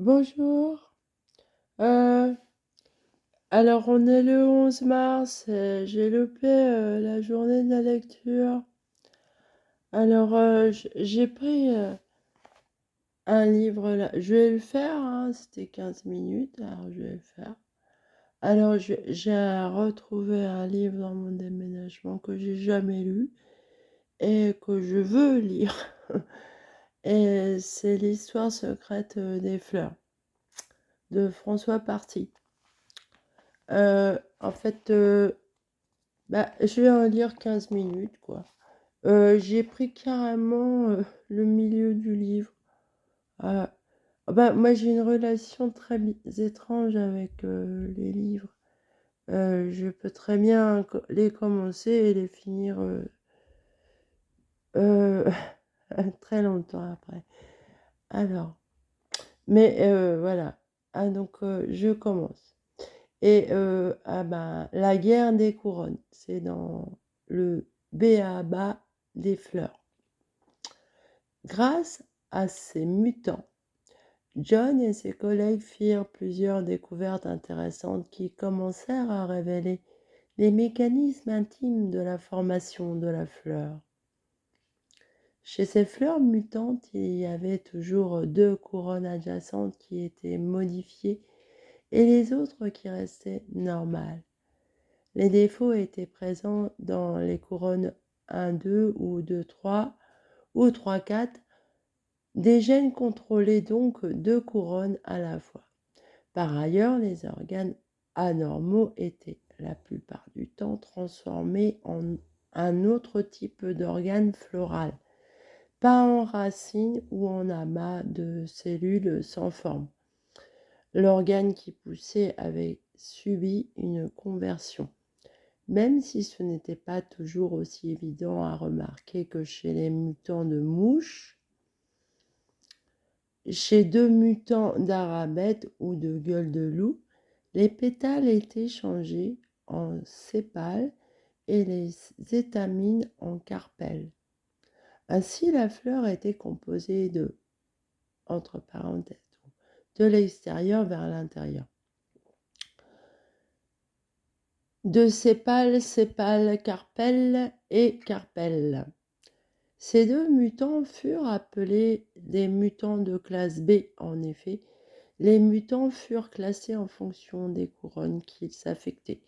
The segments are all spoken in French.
Bonjour. Euh, alors, on est le 11 mars et j'ai loupé la journée de la lecture. Alors, j'ai pris un livre là. Je vais le faire, hein, c'était 15 minutes, alors je vais le faire. Alors, j'ai retrouvé un livre dans mon déménagement que j'ai jamais lu et que je veux lire. Et c'est l'histoire secrète des fleurs de François Party. En fait, je vais en lire 15 minutes, quoi. J'ai pris carrément le milieu du livre. Euh, Moi, j'ai une relation très étrange avec les livres. Je peux très bien les commencer et les finir euh, très longtemps après. Alors, mais voilà. Ah, donc, je commence. Et la guerre des couronnes, c'est dans le B.A.B.A. des fleurs. Grâce à ces mutants, John et ses collègues firent plusieurs découvertes intéressantes qui commencèrent à révéler les mécanismes intimes de la formation de la fleur. Chez ces fleurs mutantes, il y avait toujours deux couronnes adjacentes qui étaient modifiées et les autres qui restaient normales. Les défauts étaient présents dans les couronnes 1-2 ou 2-3 ou 3-4. Des gènes contrôlaient donc deux couronnes à la fois. Par ailleurs, les organes anormaux étaient la plupart du temps transformés en un autre type d'organe floral, pas en racines ou en amas de cellules sans forme. L'organe qui poussait avait subi une conversion. Même si ce n'était pas toujours aussi évident à remarquer que chez les mutants de mouches, chez deux mutants d'arabette ou de gueule de loup, les pétales étaient changés en sépales et les étamines en carpelles. Ainsi, la fleur était composée de, entre parenthèses, de l'extérieur vers l'intérieur. De sépales, carpelles et carpelles. Ces deux mutants furent appelés des mutants de classe B. En effet, les mutants furent classés en fonction des couronnes qu'ils affectaient.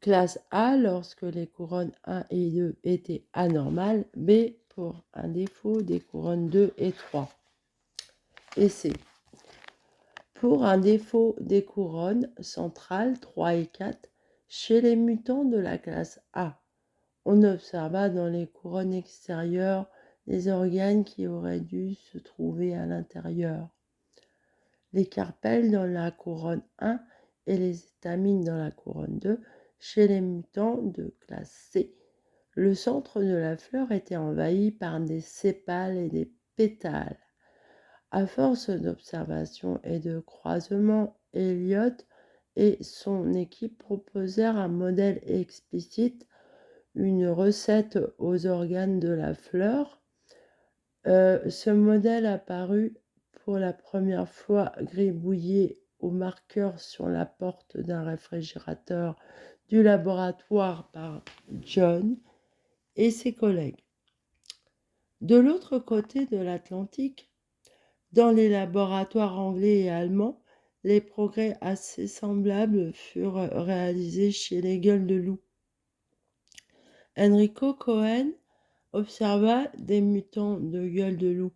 Classe A lorsque les couronnes 1 et 2 étaient anormales, B pour un défaut des couronnes 2 et 3. Et C pour un défaut des couronnes centrales 3 et 4 chez les mutants de la classe A. On observa dans les couronnes extérieures les organes qui auraient dû se trouver à l'intérieur. Les carpelles dans la couronne 1 et les étamines dans la couronne 2 chez les mutants de classe C. Le centre de la fleur était envahi par des sépales et des pétales. À force d'observations et de croisements, Elliot et son équipe proposèrent un modèle explicite, une recette aux organes de la fleur. Ce modèle apparut pour la première fois gribouillé au marqueur sur la porte d'un réfrigérateur du laboratoire par John et ses collègues. De l'autre côté de l'Atlantique, dans les laboratoires anglais et allemands, les progrès assez semblables furent réalisés chez les gueules de loup. Enrico Cohen observa des mutants de gueule de loup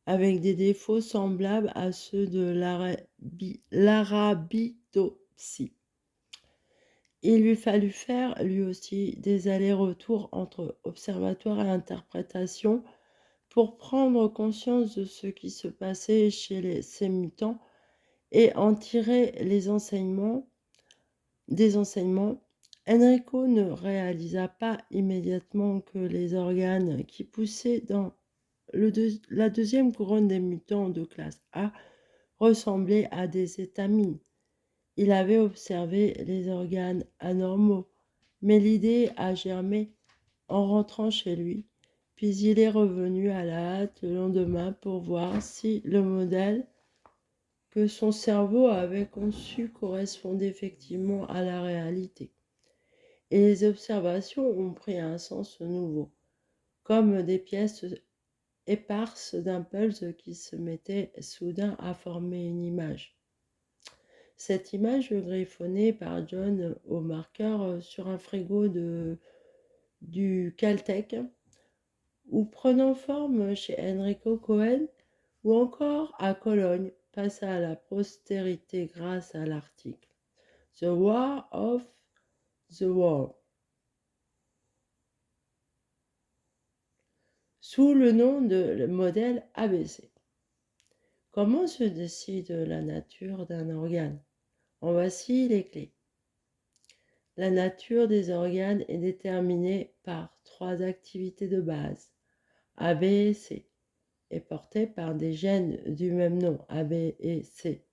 avec des défauts semblables à ceux de l'arabidopsie. Il lui fallut faire, lui aussi, des allers-retours entre observatoire et interprétation pour prendre conscience de ce qui se passait chez ces mutants et en tirer des enseignements. Enrico ne réalisa pas immédiatement que les organes qui poussaient dans la deuxième couronne des mutants de classe A ressemblaient à des étamines. Il avait observé les organes anormaux, mais l'idée a germé en rentrant chez lui, puis il est revenu à la hâte le lendemain pour voir si le modèle que son cerveau avait conçu correspondait effectivement à la réalité. Et les observations ont pris un sens nouveau, comme des pièces éparses d'impulses qui se mettaient soudain à former une image. Cette image griffonnée par John au marqueur sur un frigo du Caltech, ou prenant forme chez Enrico Cohen, ou encore à Cologne, passa à la postérité grâce à l'article The War of the World, sous le nom de modèle ABC. Comment se décide la nature d'un organe? En voici les clés. La nature des organes est déterminée par 3 activités de base, A, B et C, et portée par des gènes du même nom, A, B et C.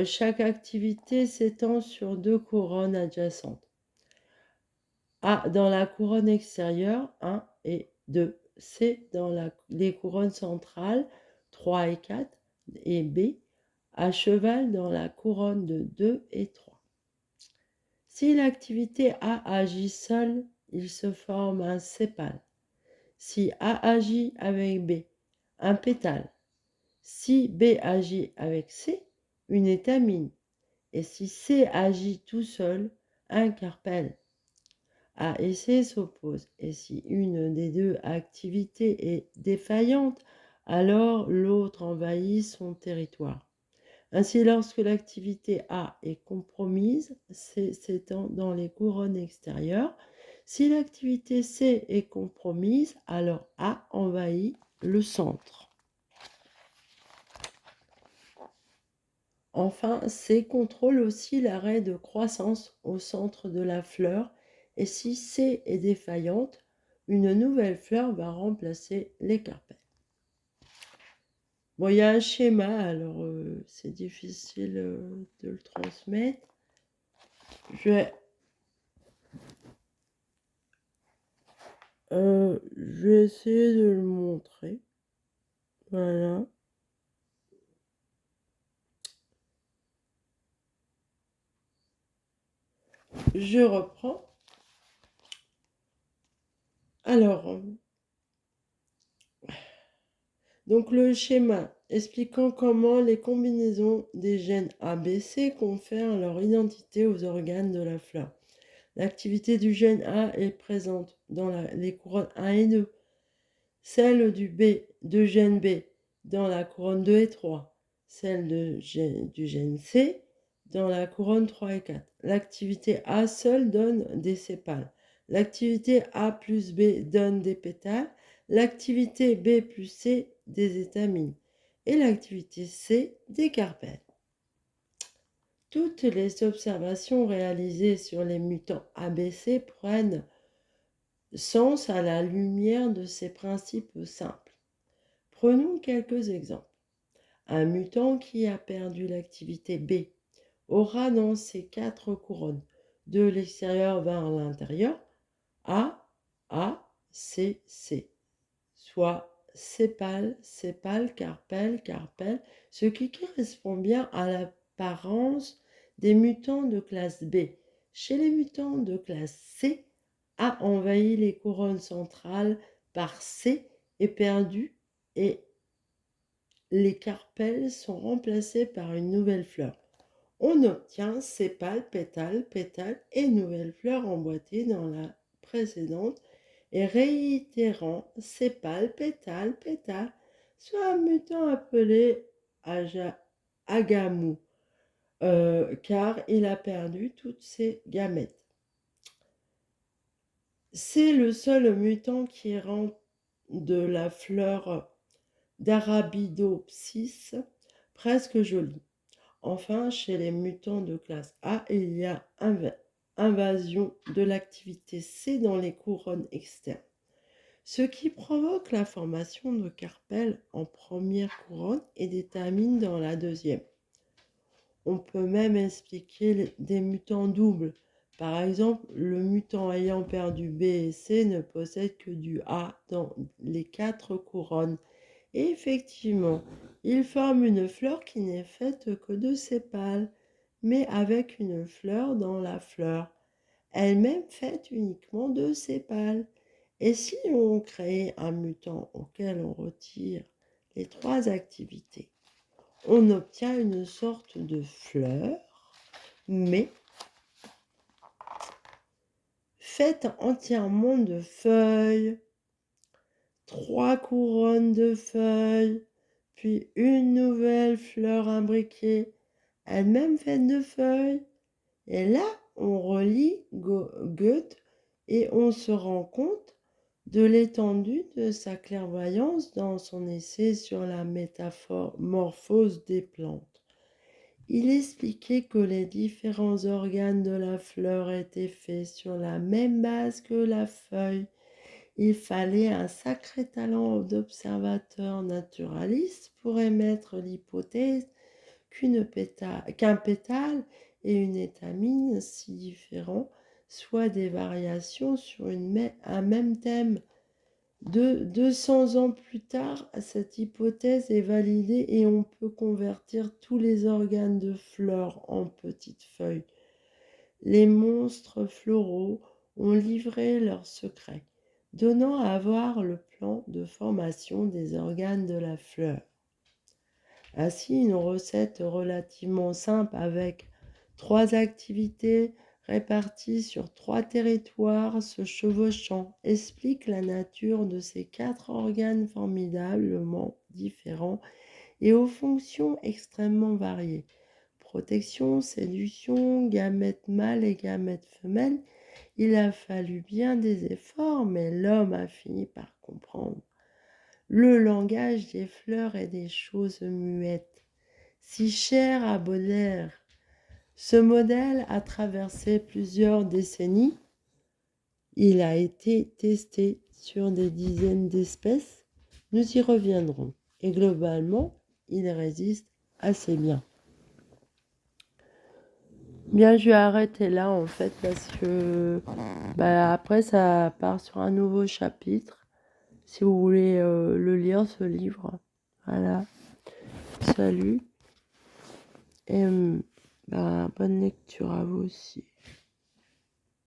Chaque activité s'étend sur 2 couronnes adjacentes. A dans la couronne extérieure, 1 et 2. C dans les couronnes centrales, 3 et 4. Et B à cheval dans la couronne de 2 et 3. Si l'activité A agit seule, il se forme un sépale. Si A agit avec B, un pétale. Si B agit avec C, une étamine. Et si C agit tout seul, un carpelle. A et C s'opposent. Et si une des 2 activités est défaillante, alors l'autre envahit son territoire. Ainsi, lorsque l'activité A est compromise, C s'étend dans les couronnes extérieures. Si l'activité C est compromise, alors A envahit le centre. Enfin, C contrôle aussi l'arrêt de croissance au centre de la fleur, et si C est défaillante, une nouvelle fleur va remplacer les carpelles. Bon, il y a un schéma, alors c'est difficile de le transmettre. Je vais essayer de le montrer. Voilà. Je reprends. Alors, donc le schéma expliquant comment les combinaisons des gènes ABC confèrent leur identité aux organes de la fleur. L'activité du gène A est présente dans les couronnes 1 et 2, celle de gène B dans la couronne 2 et 3, celle du gène C dans la couronne 3 et 4. L'activité A seule donne des sépales. L'activité A plus B donne des pétales. L'activité B plus C des étamines. Et l'activité C des carpelles. Toutes les observations réalisées sur les mutants ABC prennent sens à la lumière de ces principes simples. Prenons quelques exemples. Un mutant qui a perdu l'activité B aura dans ses 4 couronnes, de l'extérieur vers l'intérieur, A, C, C, soit sépale, sépale, carpelle, carpelle, ce qui correspond bien à l'apparence des mutants de classe B. Chez les mutants de classe C, A envahit les couronnes centrales par C est perdu et les carpelles sont remplacées par une nouvelle fleur. On obtient sépale, pétale, pétale et nouvelle fleur emboîtée dans la précédente et réitérant sépale, pétale, pétale, soit un mutant appelé Agamou, car il a perdu toutes ses gamètes. C'est le seul mutant qui rend de la fleur d'Arabidopsis presque jolie. Enfin, chez les mutants de classe A, il y a invasion de l'activité C dans les couronnes externes, ce qui provoque la formation de carpelles en première couronne et d'étamines dans la deuxième. On peut même expliquer des mutants doubles. Par exemple, le mutant ayant perdu B et C ne possède que du A dans les 4 couronnes Et effectivement, il forme une fleur qui n'est faite que de sépales, mais avec une fleur dans la fleur, elle-même faite uniquement de sépales. Et si on crée un mutant auquel on retire les trois activités, on obtient une sorte de fleur, mais faite entièrement de feuilles, 3 couronnes de feuilles, puis une nouvelle fleur imbriquée, elle-même faite de feuilles. Et là, on relit Goethe et on se rend compte de l'étendue de sa clairvoyance dans son essai sur la métamorphose des plantes. Il expliquait que les différents organes de la fleur étaient faits sur la même base que la feuille. Il fallait un sacré talent d'observateur naturaliste pour émettre l'hypothèse qu'un pétale et une étamine si différents soient des variations sur un même thème. 200 ans plus tard, cette hypothèse est validée et on peut convertir tous les organes de fleurs en petites feuilles. Les monstres floraux ont livré leurs secrets, donnant à voir le plan de formation des organes de la fleur. Ainsi, une recette relativement simple avec 3 activités réparties sur 3 territoires se chevauchant explique la nature de ces 4 organes formidablement différents et aux fonctions extrêmement variées. Protection, séduction, gamètes mâles et gamètes femelles, il a fallu bien des efforts, mais l'homme a fini par comprendre le langage des fleurs et des choses muettes, si cher à Baudelaire. Ce modèle a traversé plusieurs décennies. Il a été testé sur des dizaines d'espèces. Nous y reviendrons. Et globalement, il résiste assez bien. Bien, je vais arrêter là en fait parce que après ça part sur un nouveau chapitre. Si vous voulez le lire, ce livre. Voilà. Salut. Et bonne lecture à vous aussi.